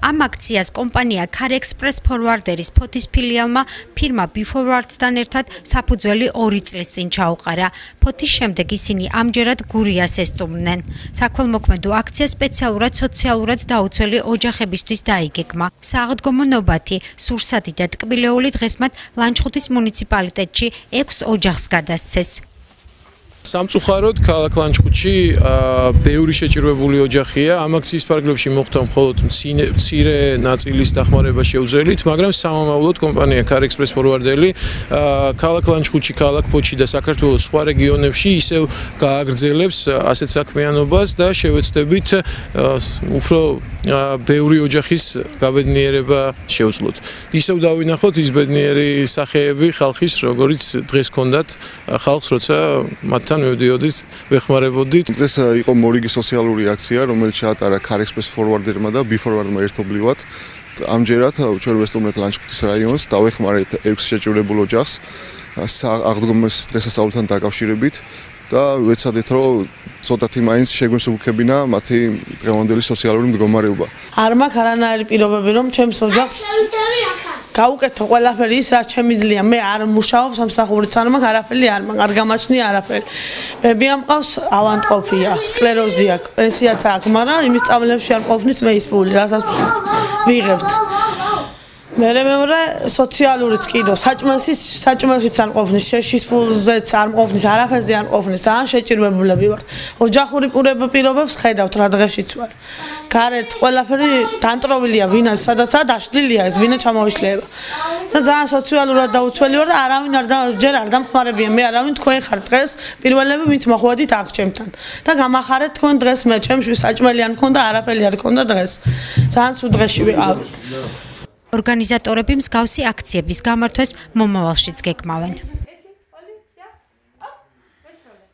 Am აქციას კომპანია Car Express Forwarderis ფოთის ფილიალმა ფირმა B-Forward-თან ერთად საფუძველი 2 წლის წინ ჩაუყარა. ფოთის შემდეგ ისინი ამჯერად გურიას ესწუმნენ. საქველმოქმედო აქცია სპეციალურად სოციალურად დაუცველი ოჯახებისთვის დაიგეგმა. სააღდგომო ნობათი, სურსათი და ტკბილეული დღეს მათ ლანჩხუთის მუნიციპალიტეტში 6 ოჯახს გადასცეს. Სამწუხაროდ ქალაქ ლანჩხუთში ბევრი შეჭირვებული ოჯახია. Ამ აქციის ფარგლებში მოხდა მხოლოდ მცირე ნაწილის დახმარება შეუძლებელით, მაგრამ სამომავლოდ კომპანია Car Express Forwardeli ქალაქ ლანჩხუთში, ქალაქ ფოთში და საქართველოს სხვა რეგიონებში ისევ გააგრძელებს ასეთ საქმიანობას და შევეცდებით უფრო ბევრი ოჯახის გაბედნიერება შევძლოთ. ისევ დავინახოთ ის ბედნიერი სახეები ხალხის, როგორიც დღეს ჰქონდათ ხალხს, როცა მათთან მივდიოდით, ვეხმარებოდით. დღეს იყო მორიგი სოციალური აქცია, რომელიც ჩაატარა Car Express Forwarderმა და B-Forward-მა ერთობლივად. ამჯერად ჩვენ ვესწავლეთ ლანჩხუთის რაიონს, დავეხმარეთ 6 შეჭირებულ ოჯახს აღდგომის დღესასწაულთან დაკავშირებით და ვეცადეთ, რომ ცოტათი მაინც შეგვიმსუბუქებინა მათი დღევანდელი სოციალური მდგომარეობა. არ მაქვს არანაირი პირობები, რომ ჩემს ოჯახს გაუკეთო ყველაფერი ის, რაც შემიძლია. მე არ მუშაობ სამსახურით, არ მაქვს არაფერი, არ გამაჩნია არაფერი. ბებია მყავს, ავანტყოფია, სკლეროზი აქვს, პენსიაც აქვს, მაგრამ იმის სწავლებში არ მყოფნის მე ის ფული, რასაც ვიღებთ. მეორე სოციალურიც კიდო, საჭმელშიც არ მყოფნის, შეშის ფულზეც არ მყოფნის, არაფერზე არ მყოფნის, ძალიან შეჭირვებულები ვართ. ოჯახური პირობებს ხედავთ რა დღეშიც ვარ. გარეთ ყველაფერი განტროვილია, ვინაც სადაცაა დაშლილია ეს, ვინა ჩამოიშლება. და ძალიან სოციალურად დაუცველი ვარ და არავინ ჯერ არ დამხმარებია, მე არავინ თქვენ ხართ დღეს პირველები ვინც მოხვედით აქ ჩემთან. და გამახარეთ თქვენ დღეს მე ჩემში საჭმელი არ მქონდა, არაფერი არ მქონდა დღეს. ძალიან სულ დღეში ვიყავ. ორგანიზატორები მსგავსი აქციების გამართვას მომავალშიც გეგმავენ.